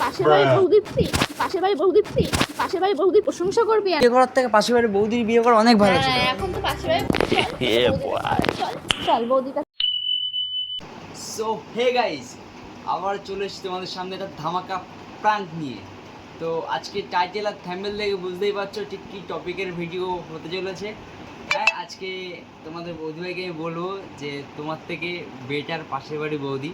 পাশের বাড়ির বৌদির প্রশংসা করবি। বিয়ে করার থেকে পাশের বাড়ির বৌদির বিয়ে করা অনেক ভালো ছিল। এখন তো পাশের বাড়ির চল বৌদির কাছে। সো হে গাইস, আবার চলে এসেছি তোমাদের সামনে একটা ধামাকা প্রাঙ্ক নিয়ে। তো আজকে টাইটেল আর থাম্বনেল দেখে বুঝতেই পারছো ঠিক কী টপিকের ভিডিও হতে চলেছে। হ্যাঁ, আজকে তোমাদের বৌদি ভাইকে আমি বলবো যে তোমার থেকে বেটার পাশের বাড়ি বৌদি।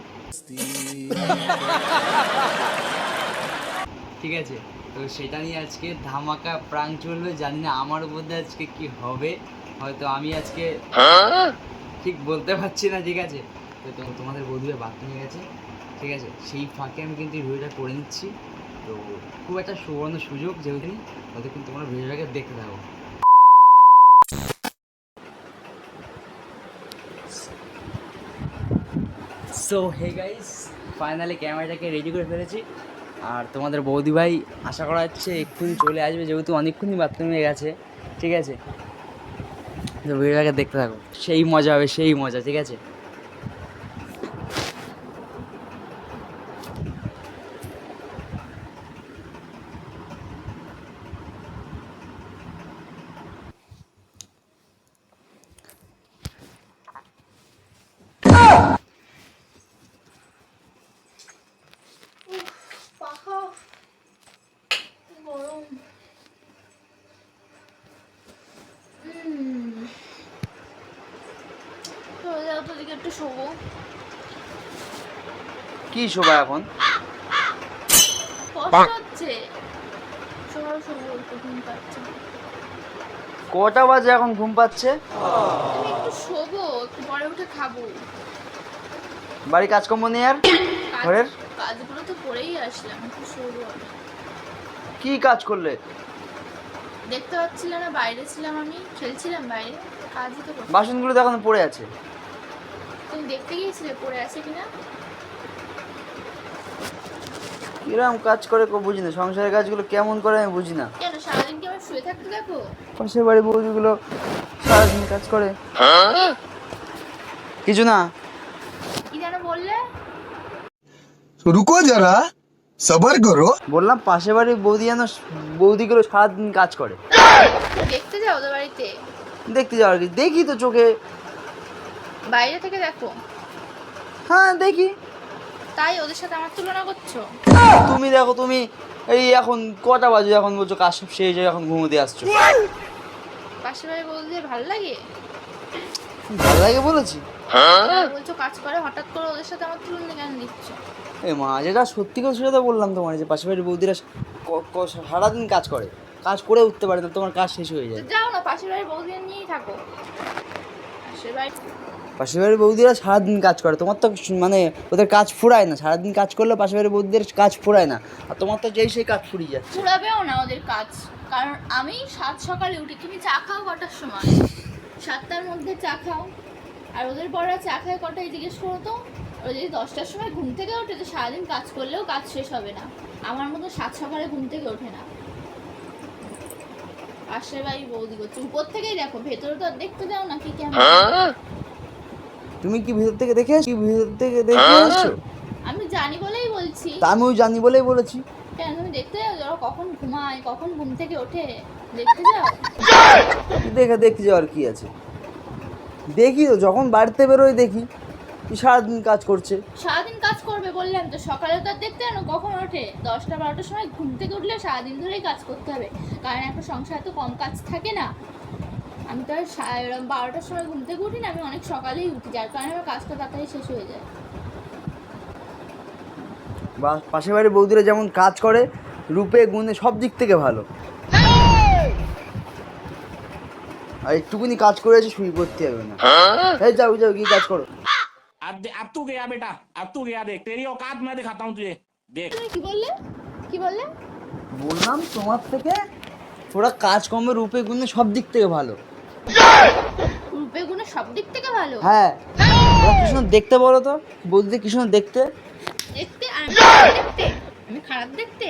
ঠিক আছে, তো সেটা নিয়ে আজকে ধামাকা প্রাঙ্ক চলবে। জানি না আমার মধ্যে আজকে কি হবে, হয়তো আমি আজকে ঠিক বলতে পারছি না। ঠিক আছে, তো তোমাদের বৌদিভাই বাথরুমে গেছে। ঠিক আছে, সেই ফাঁকে আমি কিন্তু ভিডিওটা করে নিচ্ছি। তো খুব একটা সুবর্ণ সুযোগ, যেহেতু তাদের কিন্তু তোমরা ভিডিওটাকে দেখতে থাকো। সো হে গাইস, ফাইনালি ক্যামেরাটাকে রেডি করে ফেলেছি। আর তোমাদের বৌদি ভাই আশা করা যাচ্ছে এক্ষুনি চলে আসবে, যেহেতু অনেকক্ষণই বাথরুমে গেছে। ঠিক আছে, তো ভিডিওটাকে দেখতে থাকো, সেই মজা হবে, সেই মজা। ঠিক আছে, একটু শোবো। কি শোভা এখন? কষ্ট হচ্ছে, শোবো একটু, ঘুম পাচ্ছে। কটা বাজে এখন? ঘুম পাচ্ছে? তুমি একটু শোবো, একটু পরে উঠে খাবো। বাড়ি কাজকর্ম নেই আর ঘরের? কাজগুলো তো করেই আসলাম, একটু শোবো। কি কাজ করলে? দেখতে পাচ্ছিলে না, বাইরে ছিলাম, আমি খেলছিলাম বাইরে, কাজই তো করছি। বাসনগুলো তো এখন পড়ে আছে। তুমি দেখতে গিয়েছিলে পড়ে আছে কিনা? কিরম কাজ করে বুঝি না, সংসারের কাজগুলো কেমন করে আমি বুঝি না। কেন সারাদিন কি আমার শুয়ে থাকতে দেখো? পাশের বাড়ি বৌদিগুলো সারাদিন কাজ করে। কিছু না। কি যেন বললে? रुको जरा सबर करो। বললাম পাশের বাড়ির বৌদিগুলো সারাদিন কাজ করে। দেখতে যাও ওদের বাড়িতে? দেখতে যাওয়ার কি, দেখি তো চোখে। বাইরে থেকে দেখো? হ্যাঁ দেখি। তাই ওদের সাথে আমার তুলনা করছো? তুমি দেখো, তুমি এই এখন কটা বাজে, এখন বলছো কাজ সব শেষ হয়ে এখন ঘুমোতে আসছো। পাশের বাড়ি বলতে ভালো লাগে? ভালো লাগে বলেছি? বলছো কাজ করে, হঠাৎ করে ওদের সাথে আমার তুলনা কেন দিচ্ছ? এ মা, যেটা সত্যি কথা সেটা তো বললাম তোমার, যে পাশের বাড়ির বৌদিরা সারাদিন কাজ করে, কাজ করে উঠতে পারে না, তোমার কাজ শেষ হয়ে যায়। যাও না, পাশের বাড়ির বৌদিদের নিয়েই থাকো। পাশের বাড়ির বৌদিরা সারাদিন কাজ করে, তোমার তো মানে ওদের কাজ ফুরায় না। সারাদিন কাজ করলে পাশের বাড়ির বৌদিদের কাজ ফুরায় না, আর তোমার তো যেই সেই কাজ ফুরিয়ে যাচ্ছে। ফুরাবেও না ওদের কাজ, কারণ আমি 7 সকালে উঠি। তুমি চা খাও কটার সময়? 7টার মধ্যে চা খাও। আর ওদের বড়রা চা খায় কটায় জিজ্ঞেস করো তো? ওরা যদি 10টার সময় ঘুম থেকে ওঠে তো সারাদিন কাজ করলেও কাজ শেষ হবে না। আমার মতো 7 সকালে ঘুম থেকে ওঠে না। পাশের বাড়ি বৌদি করছে, উপর থেকেই দেখো, ভেতরে তো আর দেখতে যাও না কি কেমন। তুমি কি ভিতর থেকে দেখে আসছো? আমি জানি বলেই বলছি। তা আমিও জানি বলেই বলেছি। কেন তুমি দেখতে যাও? ওরা কখন ঘুমায়, কখন ঘুম থেকে ওঠে, দেখতে যাও? দেখতে যাওয়ার কি আছে? দেখি তো, যখন বাড়িতে বেরোই দেখি সারাদিন কাজ করছে। সারাদিন কাজ করবে বললাম তো, সকালে তো আর দেখতে জানো কখন ওঠে? 10টা 12টার সময় ঘুম থেকে উঠলে সারাদিন ধরেই কাজ করতে হবে, কারণ একটা সংসারে তো কম কাজ থাকে না। আমি তো আর 12টার সময় ঘুম থেকে উঠি না, আমি অনেক সকালেই উঠি, যার কারণে আমার কাজটা তাড়াতাড়ি শেষ হয়ে যায়। বা পাশের বাড়ির বৌদিরা যেমন কাজ করে, রূপে গুণে সব দিক থেকে ভালো। আর একটুকুনি কাজ করেছে শুয়ে পড়তে হবে না। এই যাও কি কাজ করো। अब तू गया बेटा, अब तू गया, देख तेरी औकात मैं दिखाता हूँ तुझे, देख। তুমি কি বললে? বললাম তোমার থেকে ওরা কাজকর্ম রূপে গুণে সব দিক থেকে ভালো। রূপে গুণে সব দিক থেকে ভালো? হ্যাঁ, ওরা কি সুন্দর দেখতে বলো তো, বৌদিদের কি সুন্দর দেখতে। দেখতে? আর আমি খারাপ দেখতে?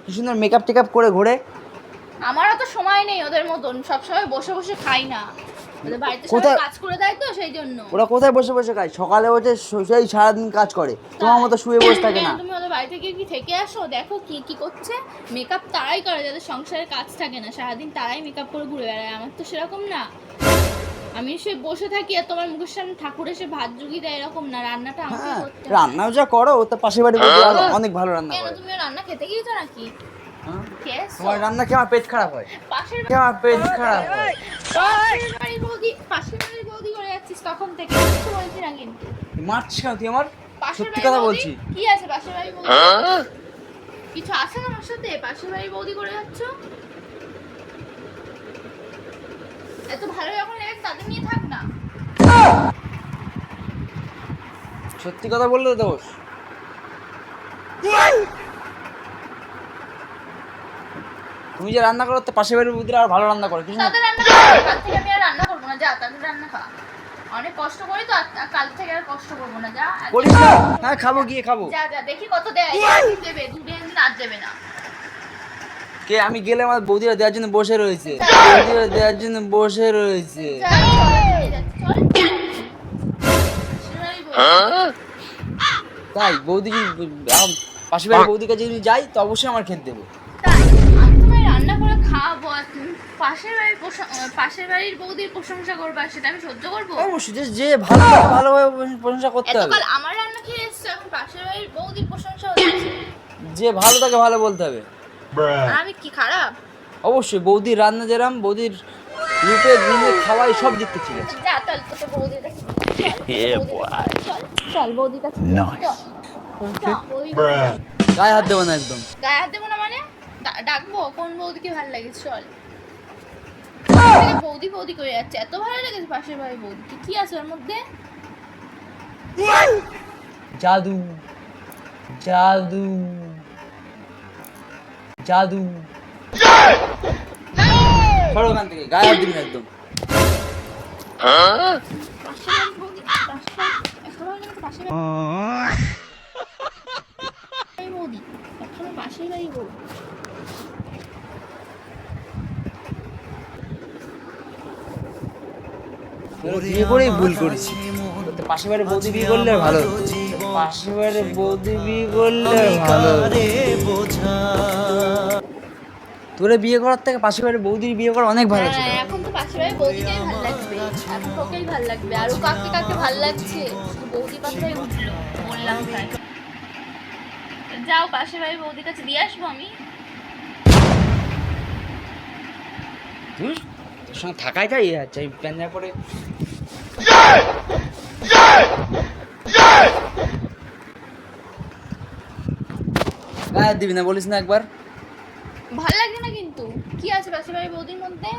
কি সুন্দর মেকআপ টেকআপ করে ঘোরে। আমারও তো সময় নেই ওদের মতন, সবসময় বসে বসে খাই না। ওদের বাড়িতে সবাই কোথায়- কাজ করে দেয় তো সেই জন্য। ওরা কোথায় বসে বসে খায়? সকালে ওঠে সেই সারাদিন কাজ করে, তোমার মতো শুয়ে বসে থাকে না। কেন তুমি ওদের বাড়িতে গিয়ে কি থেকে আসো? দেখো কি কি করছে। মেকআপ তারাই করে যাদের সংসারের কাজ থাকে না, সারাদিন তারাই মেকআপ করে ঘুরে বেড়ায়। আমার তো সেরকম না, আমি সে বসে থাকি আর তোমার মুখের সামনে ঠাকুর এসে ভাত জুগিয়ে দেয়, এরকম না। রান্নাটা আমাকে হ্যাঁ, করতে হয়। রান্নাও যা করো, ও তো পাশের বাড়ি বৌদি আরো অনেক ভালো রান্না কেন করে। তুমি ওর রান্না খেতে গিয়েছো নাকি? হ্যাঁ? খেয়েছো? তোমার রান্না খেয়ে আমার পেট খারাপ হয়, পাশের খেয়ে আমার পেট খারাপ হয়। পাশের বাড়ির বৌদি করে যাচ্ছিস তখন থেকে, কিছু বলছি না কিন্তু। মারছিস কেন তুই আমার? পাশের সত্যি বাড়ির কথা বৌদি? বলছি। কি আছে পাশের বাড়ির বৌদি? কিছু আছে না আমার সাথে? পাশের বাড়ির বৌদি করে যাচ্ছ? এত ভালো যখন লেগে তাদের নিয়ে থাক না। সত্যি কথা বললে তো দোষ। তুমি যে রান্না করো তো পাশের বাড়ির বৌদিরা আর ভালো রান্না করে কিছু না। তাদের রান্না খা, কাল থেকে আমি আর রান্না করবো না, যা তাদের রান্না খা। অনেক কষ্ট করি তো, আর কাল থেকে আর কষ্ট করবো না, যা। করিস না? হ্যাঁ খাবো, গিয়ে খাবো। যা যা, দেখি কত দেয়। একদিন দেবে, দুদিন আজ দেবে না। কে আমি গেলে আমার বৌদিরা দেওয়ার জন্য বসে রয়েছে, বৌদিরা দেওয়ার জন্য বসে রয়েছে। যা, চল, চল। সেটাই বল। তাই বৌদি পাশের বাড়ির বৌদির কাছে যদি যাই তো অবশ্যই আমার খেতে দেবে। তাই, আমি তোমায় রান্না করে খাওয়াবো আর তুমি পাশের বাড়ির বৌদির প্রশংসা করবা, সেটা আমি সহ্য করবো? অবশ্যই যে ভালো থাকে ভালোভাবে প্রশংসা করতে হবে। এতকাল আমার রান্না খেয়ে এসছো, এখন পাশের বাড়ির বৌদির প্রশংসা হচ্ছে। যে ভালো থাকে ভালো বলতে হবে। আর আমি কি খারাপ? অবশ্যই বৌদির রান্না যেরাম, বৌদির রূপে গুণে খাওয়াই সব দিক থেকে ঠিক আছে। যা তাহলে তোকে বৌদির কাছে চল, চল বৌদির কাছে চল। চল, বৌদির কাছে। গায়ে হাত দেবো না একদম। গায়ে হাত দেবো না মানে? ডাকবো কোন বৌদিকে ভালো লাগে, চল। বৌদি বৌদি করে যাচ্ছে, এত ভালো লেগেছে পাশের বাড়ির বৌদি। কি আছে ওর মধ্যে? জাদু জাদু জাদু। সরো ওখান থেকে, গায়ে হাত দিবি না একদম। পাশের বাড়ির বৌদি, পাশের বাড়ির বৌদি, সবসময় পাশের বাড়ির বৌদি। বিয়ে করেই ভুল করেছি। তো পাশের বাড়ির বৌদি বিয়ে করলে ভালো হতো। পাশের বাড়ির বৌদি বিয়ে করলে ভালো হতো। তোরে বিয়ে করার থেকে পাশের বাড়ির বৌদির বিয়ে করা অনেক ভালো ছিল। হ্যাঁ, এখন তো পাশের বাড়ির বৌদিকেই ভালো লাগবে, এখন তোকেই ভালো লাগবে। আর ও কাকে কাকে ভালো লাগছে, শুধু বৌদি কথাই উঠলো, বললাম তাই। যাও পাশের বাড়ির বৌদির কাছে দিয়ে আসবো আমি। ধুস, তোর সঙ্গে থাকাই যাই যাচ্ছে এই প্যান্ডা পরে। গায়ে হাত দিবি না বলিস না একবার। ভালো লাগে না কিন্তু। কি আছে পাশের বাড়ির বৌদির মধ্যে?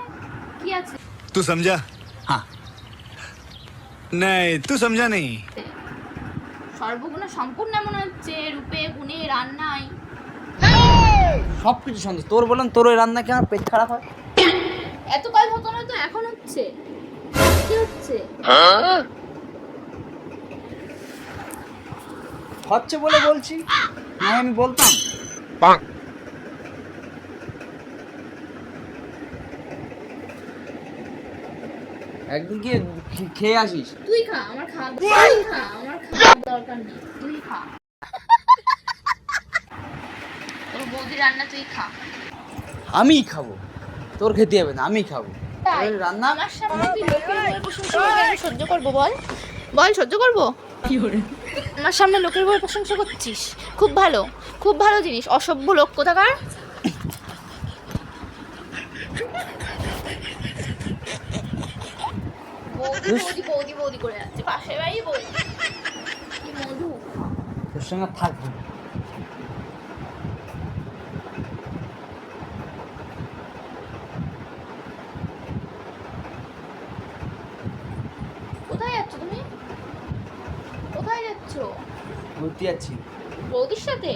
কি আছে? तू समझा? हाँ नहीं तू समझा नहीं। সর্বগুণ সম্পূর্ণ মনে হচ্ছে, রূপে গুণে রান্নায়। সব কিছু সন্দেহ। তোর বললাম তোর ওই রান্না কি আমার পেট খারাপ হয়? এতকাল হতো না তো, এখন হচ্ছে। কি হচ্ছে? হচ্ছে বলে বলছি, না আমি বলতাম। একদিন কি খেয়ে আসিস? তুই খা, আমার খাওয়া, তুই খা, আমার খাওয়ার দরকার নেই, তুই খা। তোর বৌদির রান্না তুই খা। আমিই খাবো, তোর খেতে হবে না, আমি খাবো। তাই? তোর রান্না আমার সামনে তুই লোকের বউয়ের প্রশংসা করবি, আমি সহ্য করবো? বল বল, সহ্য করবো? আমার সামনে লোকের বউয়ের প্রশংসা করছিস? খুব ভালো, খুব ভালো জিনিস। অসভ্য লোক কোথাকার। বৌদি বৌদি বৌদি বৌদি করে যাচ্ছে, পাশের বাড়ি বৌদি। কি মধু। তোর সঙ্গে থাকবো। কোথায় যাচ্ছ তুমি? কোথায় যাচ্ছ? ঘুরতে যাচ্ছি। বৌদির সাথে?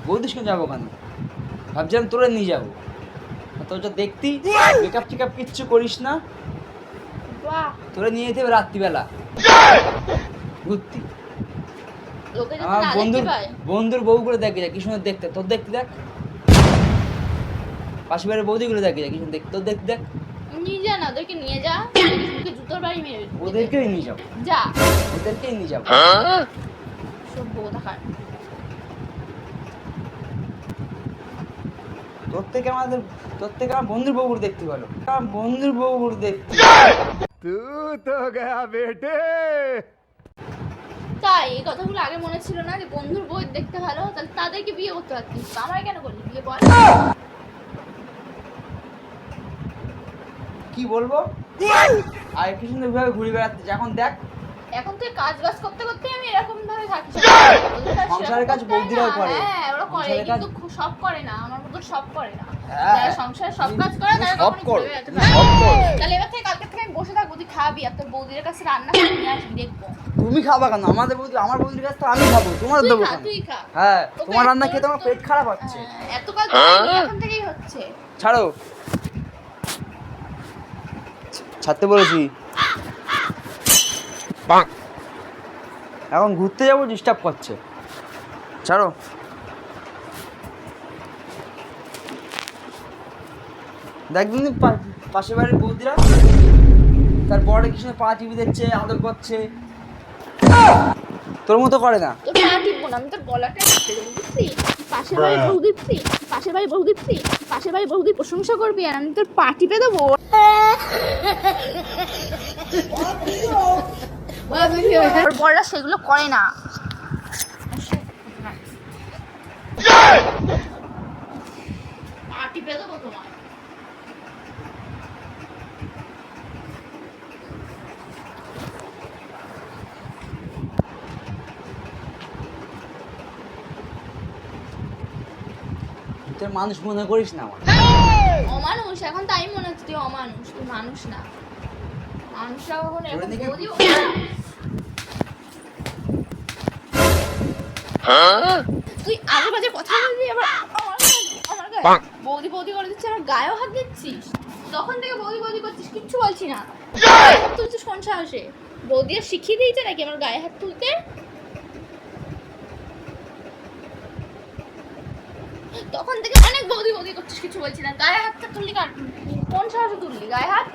বৌদির সঙ্গে যাবো কেন? ভাবছিলাম তোরে নিয়ে যাবো। তোর যা দেখতি, মেকআপ টেকআপ কিচ্ছু করিস না, বাহ, তোরে নিয়ে যেতে হবে রাত্রিবেলা ঘুরতি। লোকে যদি আমার না দেখতে পায়। বন্ধুর বউগুলো দেখে যায় কি সুন্দর দেখতে, তোর দেখতে দেখ। পাশের বাড়ির বৌদিগুলো দেখে যায় কি সুন্দর দেখতে, তোর দেখতে দেখ। নিয়ে যা না, ওদেরকে নিয়ে যা, মুখে জুতোর বাড়ি মেরে দিবি। ওদেরকেই নিয়ে যাবো, যা ওদেরকেই নিয়ে যাবো। সব কোথাকার। তোর থেকে আমার বন্ধুর বউগুলো দেখতে ভালো, আমার বন্ধুর বউগুলো দেখতে। तू तो गया बेटे। তাই এই কথাগুলো আগে মনে ছিল না যে বন্ধুর বই দেখতে ভালো, তাহলে তাদেরকে বিয়ে করতে পারতিস, আমার কেন করলি বিয়ে? বল কি বলবো? আর কি সুন্দর ভাবে ঘুরে বেড়াচ্ছে এখন দেখ। এখন তুই কাজ বাজ করতে করতে আমি এরকম ভাবে থাকি। সংসারের কাজ বৌদিরাও করে। হ্যাঁ ওরা করে, সংসারের কাজ- কিন্তু সব করে না, আমার মতো সব করে না। হ্যাঁ। যারা সংসারে সব কাজ করে তারা সব কখনো কর, ঘুরে বেড়াতে পারে না। সব কর। তাহলে এবার থেকে কালকে থেকে আমি বসে থাকবো, তুই খাবি আর তোর বৌদির কাছে রান্না করে নিয়ে আসবি, দেখবো। তুমি খাবা কেন? আমার বৌদির কাছ থেকে আমি খাবো, তোমার তুই দেবো খা, কেন? তুই খা। হ্যাঁ, তোকে তোমার রান্না খেয়ে তোর- তোমার পেট খারাপ হচ্ছে। হ্যাঁ, এত কাজ করিনি, এখন থেকেই হচ্ছে। ছাড়ো, ছাড়তে বলেছি। এখন ঘুরতে যাবো, ডিস্টার্ব করছে। ছাড়ো। দেখবেন পাশের বাড়ির বৌদিরা তার বড় কিছু পা টিভি দিচ্ছে, আদর করছে, তোর মতো করে না। তোর পা টিপবো না, আমি তোর গলাটা টিপে দেবো, বুঝলি? পাশের বাড়ির বউ দিচ্ছি, পাশের বাড়ির বউ দিচ্ছি, পাশের বাড়ির বৌদির প্রশংসা করবি আর আমি তোর পা টিপে দেবো। ওর বড়রা সেগুলো করে না। পা টিপে দেবো তোমার। তুই মানুষ মনে করিস না আমার। অমানুষ, এখন তাই মনে হচ্ছে তুই অমানুষ, তুই মানুষ না। মানুষরা কখন এরকম ওরা দেখে- বৌদি তুই আগে বাজে কথা বলবি আবার আমার গায়ে বৌদি বৌদি করে দিচ্ছিস, আমার গায়েও হাত দিচ্ছিস। তখন থেকে বৌদি বৌদি করছিস, কিচ্ছু বলছি না। গায়ে হাত তুলছিস কোন সাহসে? বৌদি আর শিখিয়ে দিয়েছে নাকি আমার গায়ে হাত তুলতে? তখন থেকে অনেক বৌদি বৌদি করছিস, কিছু বলছি না। গায়ে হাতটা তুললি কার, কোন সাহসে তুললি গায়ে হাত?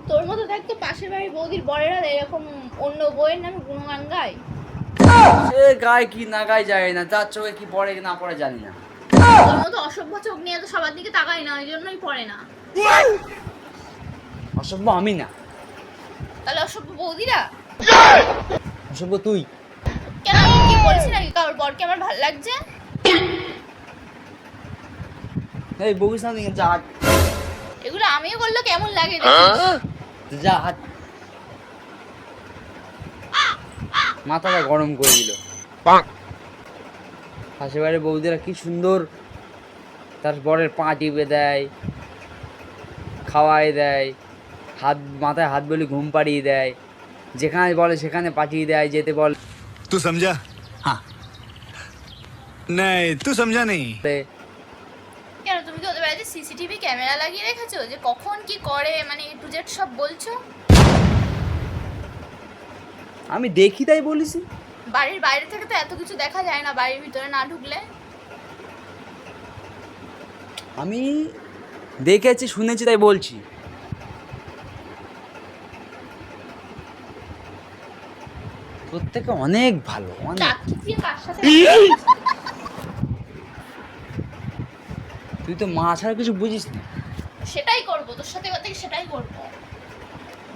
তোর মতো দেখতো পাশের বাড়ির বৌদির বরেরা এরকম অন্য বইয়ের নামে গুণগান গায়। সে গায়ে কি না গায়ে যায় না, যার চোখে কি পড়ে কি না পড়ে জানি না। তোর মতো অসভ্য চোখ নিয়ে তো সবার দিকে তাকাই না, ওই জন্যই পড়ে না। অসভ্য আমি না, তাহলে অসভ্য বৌদিরা। অসভ্য তুই। কেন, আমি কি বলছি নাকি কারোর বরকে আমার ভালো লাগছে? এই বউর সামনে যা হাট, এগুলো আমিও করলে কেমন লাগে দেখিস। যা হাট। মাথাটা গরম করে দিল। পাশের বাড়ির বৌদিরা কি সুন্দর তার বরের পা টিপে দেয়, খাওয়াই দেয়, মাথায় হাত বলে ঘুম পাড়িয়ে দেয়, যেখানে বলে সেখানে পাঠিয়ে দেয়, যেতে বলে तू समझा? हाँ। नहीं, तू समझा नहीं। কেন, তুমি কি ওদের বাড়িতে সিসিটিভি ক্যামেরা লাগিয়ে রেখেছো যে কখন কি করে, মানে এ টু জেড সব বলছো? আমি দেখি তাই বলিস। বাড়ির বাইরে থেকে তো এত কিছু দেখা যায় না, বাড়ির ভিতরে না ঢুকলে। আমি দেখেছি শুনেছি তাই বলছি। তোর থেকে অনেক ভালো, অনেক। চাকরি দিয়ে কার সাথে? তুই তো মা ছাড়া কিছু বুঝিস না। সেটাই করবো, তোর সাথে কথা সেটাই করবো।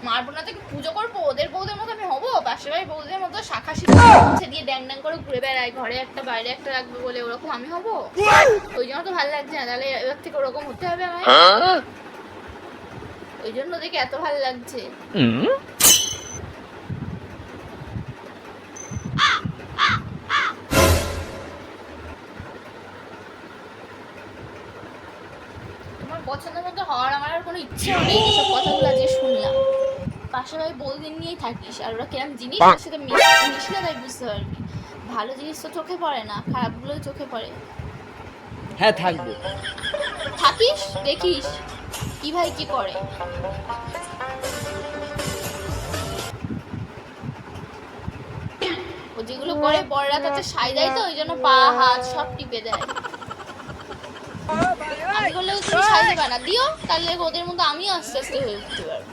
মারবো না থেকে পুজো করবো, ওদের বউদের মতো আমি হবো? পাশের বাড়ির বউদের মতো শাখা শিখে দিয়ে ড্যাং ড্যাং করে ঘুরে বেড়াই, ঘরে একটা বাইরে একটা রাখবে বলে, ওরকম আমি হবো? ওই জন্য তো ভালো লাগছে না, তাহলে এবার থেকে ওরকম হতে হবে আমায়। ওই জন্য দেখে এত ভালো লাগছে। তোমার পছন্দ মতো হওয়ার আমার আর কোনো ইচ্ছেও নেই, এসব কথাগুলো যে শুনলাম। পাশের বাড়ির বউদের নিয়েই থাকিস, আর ওরা কিরম জিনিস তার সাথে মিশলে তাই বুঝতে পারবি। ভালো জিনিস তো চোখে পড়ে না, খারাপগুলোই চোখে পড়ে। হ্যাঁ থাকবো। থাকিস, দেখিস কি ভাই কি করে। ও যেগুলো করে বড়রা তাতে সাই দেয়, তো ওই জন্য পা হাত সব টিপে দেয়। আমি করলে তুমি ছাড় দেবে না, দিও, তাহলে ওদের মতো আমিও আস্তে আস্তে হয়ে উঠতে পারবো।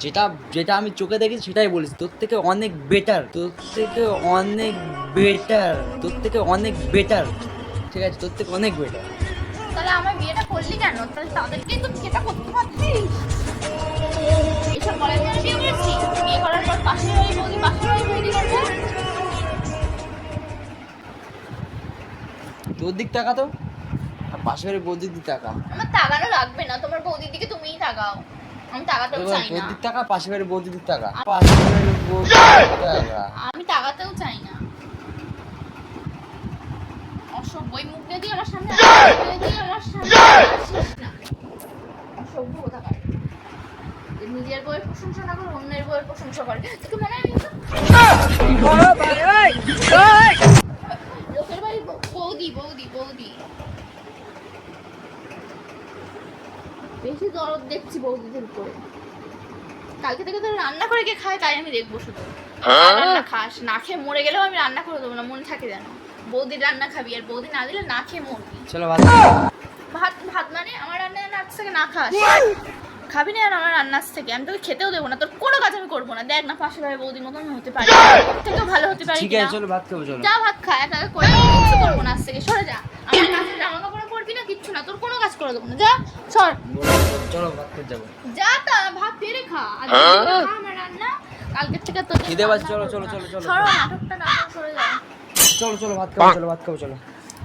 যেটা যেটা আমি চোখে দেখি সেটাই বলিস, তোর থেকে অনেক বেটার, তোর থেকে অনেক বেটার, তোর থেকে অনেক বেটার, ঠিক আছে, তোর থেকে অনেক বেটার। তাহলে আমার বিয়েটা করলি কেন? তাহলে তাদেরকেই তো বিয়েটা করতে পারতিস। এসব বলার জন্য বিয়ে করেছি? বিয়ে করার পর পাশের বাড়ি বৌদি করবে। তোর দিক টাকা তো, আর পাশের বৌদির দিক টাকা। আমার তাকানো লাগবে না, তোমার বৌদির দিকে তুমিই তাকাও, আমি তাকাতেও চাই তোর না। দিক টাকা, পাশের বৌদির দিক টাকা, পাশের বৌদির দিক টাকা। আমি তাকাতেও চাই না। অসভ্য, ওই মুখ দিয়ে আমার সামনে আসিস না। অসভ্য কোথাকার। যে নিজের বউয়ের প্রশংসা না করে অন্যের বউয়ের প্রশংসা করে। তোকে মনে হয় লোকের বাড়ি বৌদি বৌদি বৌদি, বেশি দরদ দেখছি বৌদিদের উপরে। কালকে থেকে তো রান্না করে কে খায় তাই আমি দেখবো শুধু। রান্না খাস, না খেয়ে মরে গেলেও আমি রান্না করে দেবো না, মনে থাকে যেন। বৌদির রান্না খাবি, আর বৌদি না দিলে না খেয়ে মরবি। চলো ভাত। ভাত ভাত মানে আমার রান্না আজ থেকে না খাস, খাবি না আর আমার রান্নার থেকে। আমি তোকে খেতেও দেবো না, তোর কোনো কাজ আমি করবো না। দেখ না পাশে ভাই বৌদির মতো আমি হতে পারি, ওর থেকেও ভালো হতে পারি ঠিক কিনা। আছে চলো ভাত খাবো, চলো। যা ভাত খা, একা একা করে কিছু করবো না, আজ থেকে সরে যা। আমার কাছে জামা কাপড় পরবি না, কিচ্ছু না, তোর কোনো কাজ করে দেবো না, যা সর। চলো ভাত খেতে যাবো। যা তা ভাত পেরে খা, আর খা আমার রান্না কালকের থেকে তোর খিদে পাচ্ছে, চলো চলো চলো চলো সরো, নাটকটা না করে সরে যা। চলো চলো ভাত খাবো, চলো ভাত খাবো, চলো।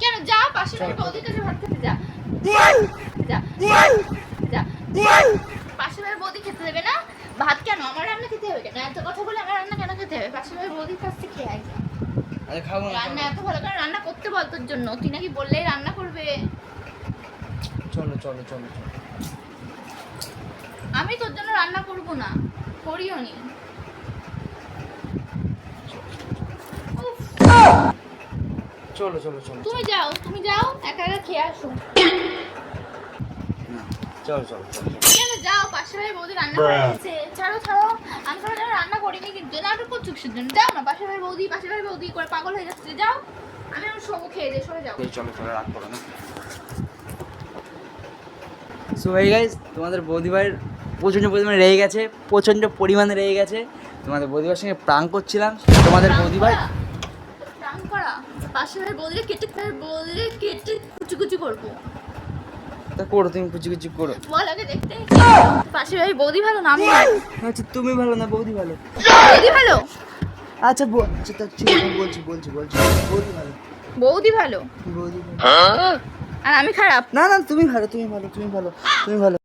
কেন? যা পাশে বাড়ি বৌদির কাছে ভাত খেতে যা, যা যা। পাশে বাড়ি বৌদি খেতে দেবে না ভাত? কেন আমার রান্না খেতে হবে কেন? এত কথা বলে আমার রান্না কেন খেতে হবে? পাশে বাড়ি বৌদির কাছ থেকে খেয়ে আয়। আরে খাবো না, রান্না এত ভালো করে রান্না করতে বল তোর জন্য, তুই নাকি বললেই রান্না করবে। চলো চলো চলো চলো। আমি তোর জন্য রান্না করবো না, করিও নি। উফ, চলো চলো চলো তুমি যাও একা একা খেয়ে আসো। চলো চলো চলো। কেন? যাও, পাশে বাড়ি বৌদি রান্না করেছে। ছাড়ো ছাড়ো, আমি কোনো যেন রান্না করিনি, কিন্তু নাটক করছো কিসের জন্য? যাও না, পাশে বাড়ি বৌদি করে পাগল হয়ে যাচ্ছে, যাও। আমি আমার সবু খেয়ে দিয়ে সরে যাও। এই চলো চলো, রাগ করো না। সো এই গাইস, তোমাদের বৌদিভাইয়ের প্রচণ্ড পরিমাণে রেগে গেছে, প্রচণ্ড পরিমাণে রেগে গেছে। তোমাদের বৌদিভাইয়ের সঙ্গে প্রাঙ্ক করছিলাম, তোমাদের বৌদিভাই প্রাণ করা, পাশে বাড়ি বৌদিকে কেটে কুচি করবো। তা করো, তুমি কুচি কুচি করো। বল আগে দেখতে, পাশে বাড়ি বৌদি ভালো না আমি ভালো? আচ্ছা তুমি ভালো না বৌদি ভালো? বৌদি ভালো, আচ্ছা আচ্ছা তা ঠিক আছে, বলছি বৌদি ভালো, বৌদি ভালো বৌদি ভালো। আর আমি খারাপ? না না তুমি ভালো, তুমি ভালো, তুমি ভালো, তুমি ভালো।